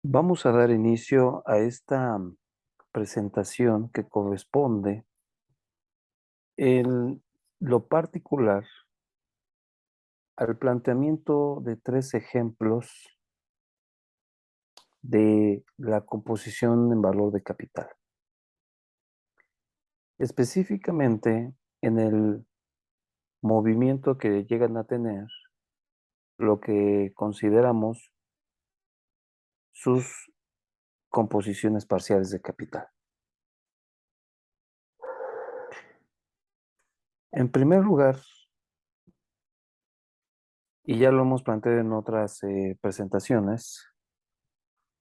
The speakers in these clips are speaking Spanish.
Vamos a dar inicio a esta presentación que corresponde en lo particular al planteamiento de 3 ejemplos de la composición en valor de capital. Específicamente en el movimiento que llegan a tener lo que consideramos sus composiciones parciales de capital. En primer lugar, y ya lo hemos planteado en otras presentaciones,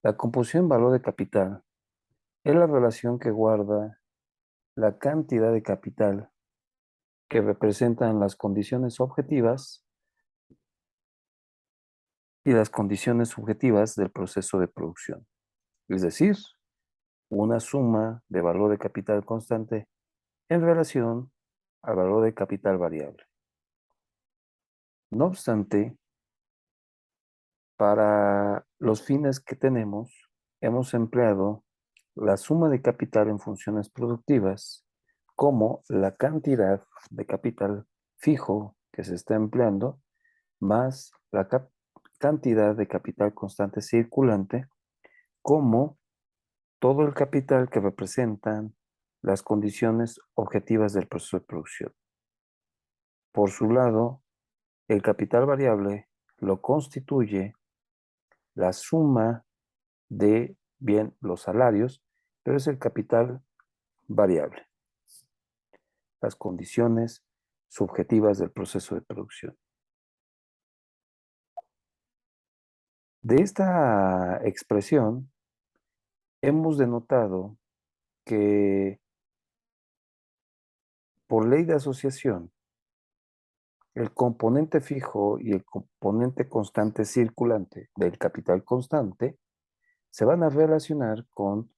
la composición en valor de capital es la relación que guarda la cantidad de capital que representan las condiciones objetivas y las condiciones subjetivas del proceso de producción. Es decir, una suma de valor de capital constante en relación al valor de capital variable. No obstante, para los fines que tenemos, hemos empleado la suma de capital en funciones productivas como la cantidad de capital fijo que se está empleando más la cantidad de capital constante circulante como todo el capital que representan las condiciones objetivas del proceso de producción. Por su lado, el capital variable lo constituye la suma de, bien, los salarios, pero es el capital variable, las condiciones subjetivas del proceso de producción. De esta expresión, hemos denotado que por ley de asociación, el componente fijo y el componente constante circulante del capital constante se van a relacionar con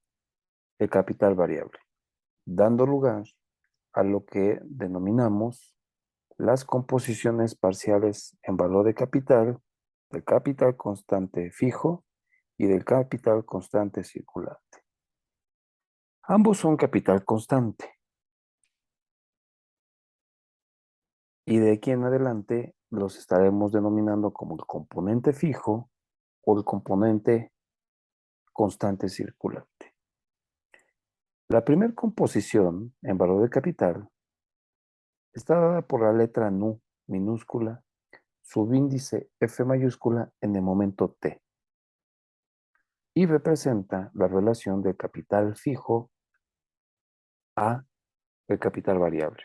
el capital variable, dando lugar a lo que denominamos las composiciones parciales en valor de capital del capital constante fijo y del capital constante circulante. Ambos son capital constante y de aquí en adelante los estaremos denominando como el componente fijo o el componente constante circulante. La primera composición en valor de capital está dada por la letra nu minúscula, subíndice F mayúscula en el momento T y representa la relación del capital fijo a el capital variable.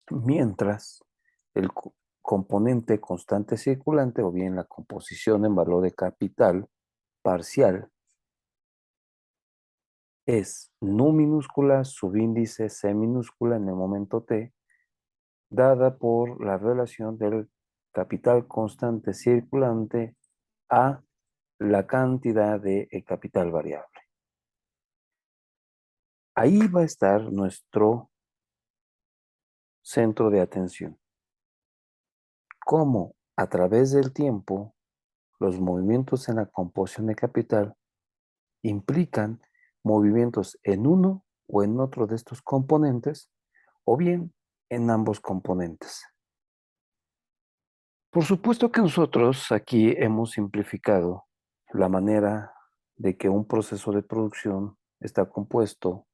Mientras el componente constante circulante o bien la composición en valor de capital parcial es nu minúscula subíndice C minúscula en el momento T, dada por la relación del capital constante circulante a la cantidad de capital variable. Ahí va a estar nuestro centro de atención. Cómo a través del tiempo los movimientos en la composición de capital implican movimientos en uno o en otro de estos componentes o bien en ambos componentes. Por supuesto que nosotros aquí hemos simplificado la manera de que un proceso de producción está compuesto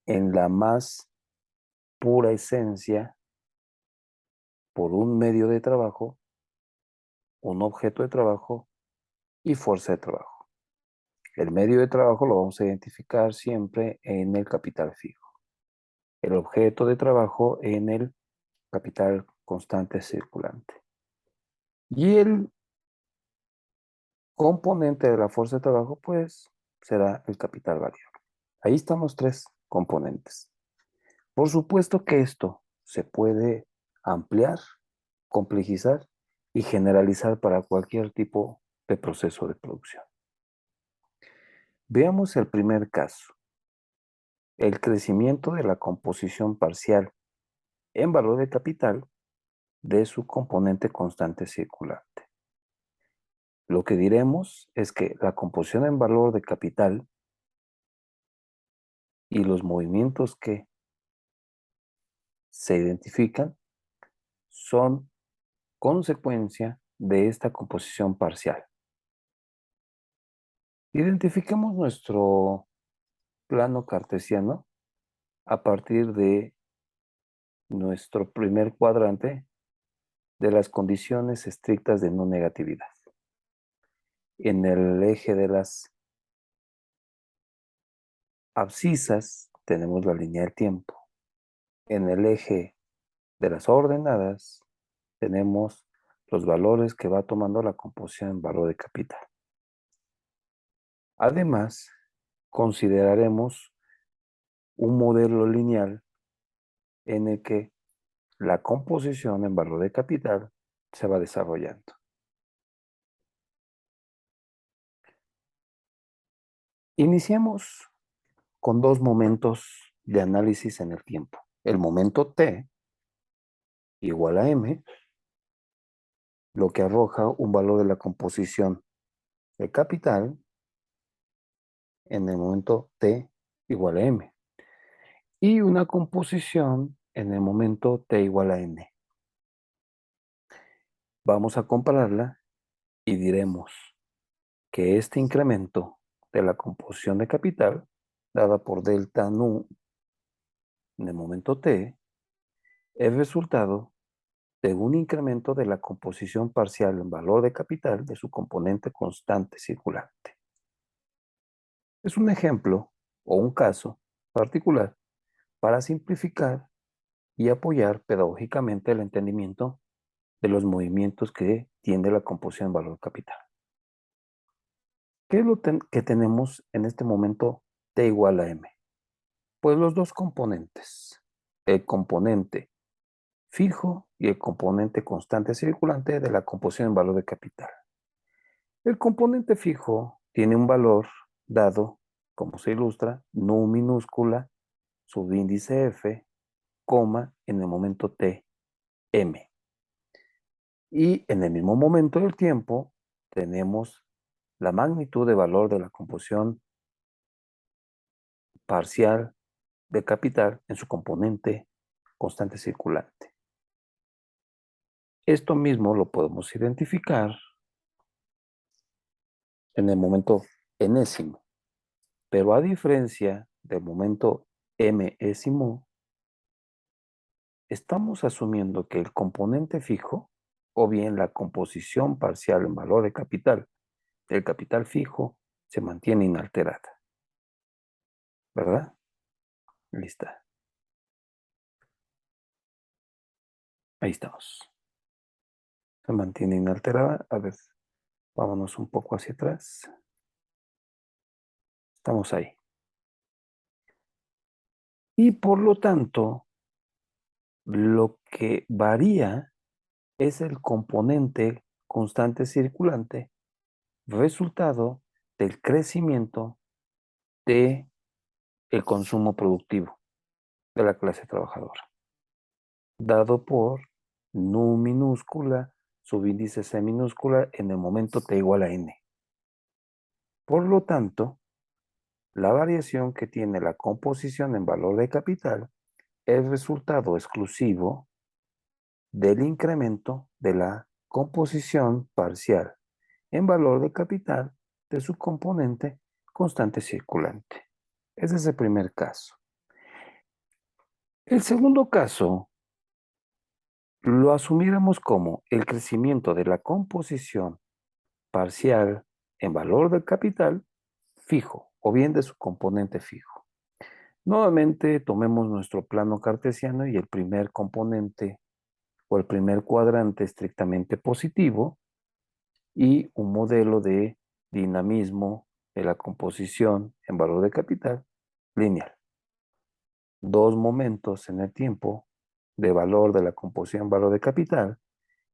en la más pura esencia por un medio de trabajo, un objeto de trabajo y fuerza de trabajo. El medio de trabajo lo vamos a identificar siempre en el capital fijo. El objeto de trabajo en el capital constante circulante. Y el componente de la fuerza de trabajo, pues, será el capital variable. Ahí están los 3 componentes. Por supuesto que esto se puede ampliar, complejizar y generalizar para cualquier tipo de proceso de producción. Veamos el primer caso, el crecimiento de la composición parcial en valor de capital de su componente constante circulante. Lo que diremos es que la composición en valor de capital y los movimientos que se identifican son consecuencia de esta composición parcial. Identifiquemos nuestro plano cartesiano a partir de nuestro primer cuadrante de las condiciones estrictas de no negatividad. En el eje de las abscisas tenemos la línea del tiempo. En el eje de las ordenadas tenemos los valores que va tomando la composición en valor de capital. Además, consideraremos un modelo lineal en el que la composición en valor de capital se va desarrollando. Iniciamos con dos momentos de análisis en el tiempo. El momento t igual a m, lo que arroja un valor de la composición de capital en el momento t igual a m. Y una composición en el momento t igual a n. Vamos a compararla y diremos que este incremento de la composición de capital, dada por delta nu en el momento t, es resultado de un incremento de la composición parcial en valor de capital de su componente constante circulante. Es un ejemplo o un caso particular para simplificar y apoyar pedagógicamente el entendimiento de los movimientos que tiene la composición en valor capital. ¿Qué es lo que tenemos en este momento t igual a m? Pues los dos componentes, el componente fijo y el componente constante circulante de la composición en valor de capital. El componente fijo tiene un valor dado, como se ilustra, nu minúscula, subíndice f, coma, en el momento t, m. Y en el mismo momento del tiempo tenemos la magnitud de valor de la composición parcial de capital en su componente constante circulante. Esto mismo lo podemos identificar en el momento enésimo, pero a diferencia del momento mésimo, estamos asumiendo que el componente fijo, o bien la composición parcial en valor de capital del capital fijo, se mantiene inalterada. ¿Verdad? Lista. Ahí estamos. Se mantiene inalterada. A ver, vámonos un poco hacia atrás. Estamos ahí. Y por lo tanto, lo que varía es el componente constante circulante, resultado del crecimiento de el consumo productivo de la clase trabajadora, dado por nu minúscula, subíndice C minúscula en el momento t igual a n. Por lo tanto, la variación que tiene la composición en valor de capital es resultado exclusivo del incremento de la composición parcial en valor de capital de su componente constante circulante. Ese es el primer caso. El segundo caso lo asumiéramos como el crecimiento de la composición parcial en valor del capital fijo o bien de su componente fijo. Nuevamente tomemos nuestro plano cartesiano y el primer componente o el primer cuadrante estrictamente positivo y un modelo de dinamismo de la composición en valor de capital lineal. Dos momentos en el tiempo de valor de la composición en valor de capital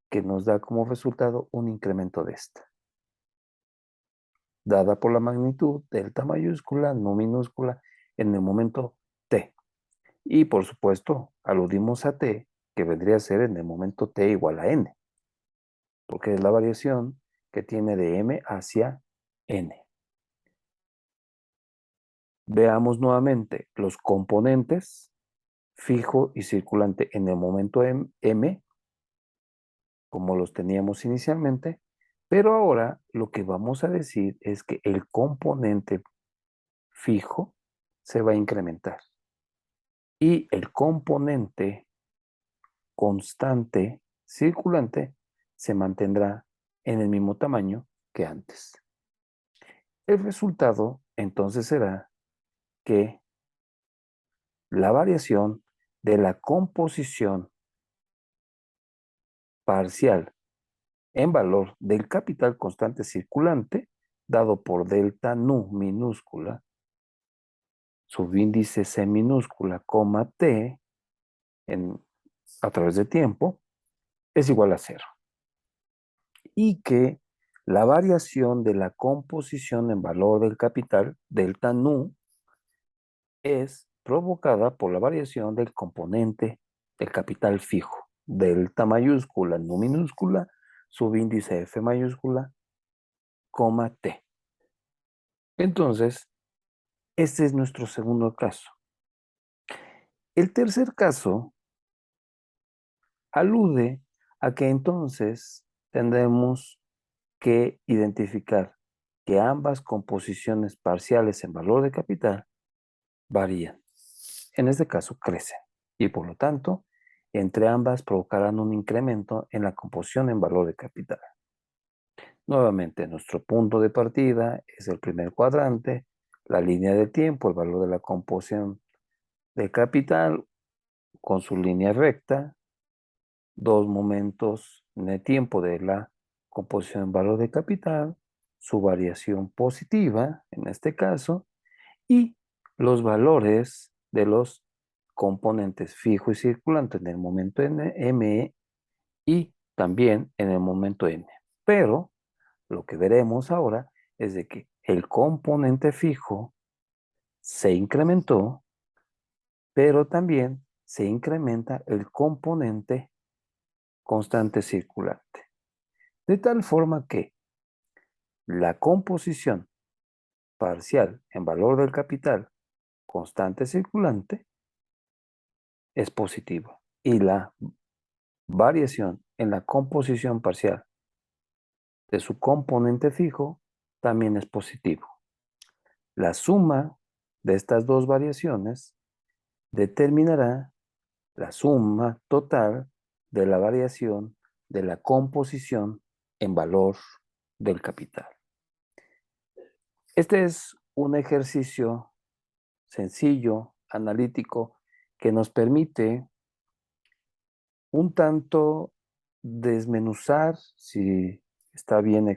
que nos da como resultado un incremento de esta, dada por la magnitud delta mayúscula, no minúscula, en el momento t. Y por supuesto, aludimos a t, que vendría a ser en el momento t igual a n, porque es la variación que tiene de M hacia N. Veamos nuevamente los componentes fijo y circulante en el momento M, como los teníamos inicialmente, pero ahora lo que vamos a decir es que el componente fijo se va a incrementar y el componente constante circulante se mantendrá en el mismo tamaño que antes. El resultado entonces será que la variación de la composición parcial en valor del capital constante circulante dado por delta nu minúscula, subíndice C minúscula, coma T a través de tiempo es igual a 0. Y que la variación de la composición en valor del capital, delta nu, es provocada por la variación del componente del capital fijo, delta mayúscula, nu minúscula, subíndice F mayúscula, coma T. Entonces, este es nuestro segundo caso. El tercer caso alude a que entonces tendremos que identificar que ambas composiciones parciales en valor de capital varían. En este caso, crecen y por lo tanto, entre ambas provocarán un incremento en la composición en valor de capital. Nuevamente, nuestro punto de partida es el primer cuadrante, la línea de tiempo, el valor de la composición de capital con su línea recta, dos momentos de tiempo de la composición en valor de capital, su variación positiva, en este caso, y los valores de los componentes fijo y circulante en el momento M y también en el momento N. Pero lo que veremos ahora es de que el componente fijo se incrementó, pero también se incrementa el componente constante circulante. De tal forma que la composición parcial en valor del capital constante circulante es positiva y la variación en la composición parcial de su componente fijo también es positivo. La suma de estas dos variaciones determinará la suma total de la variación de la composición en valor del capital. Este es un ejercicio sencillo, analítico, que nos permite un tanto desmenuzar, si está bien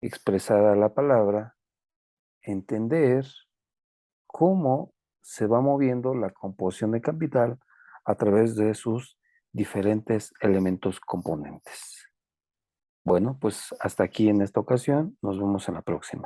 expresada la palabra, entender cómo se va moviendo la composición de capital a través de sus diferentes elementos componentes. Bueno, pues hasta aquí en esta ocasión. Nos vemos en la próxima.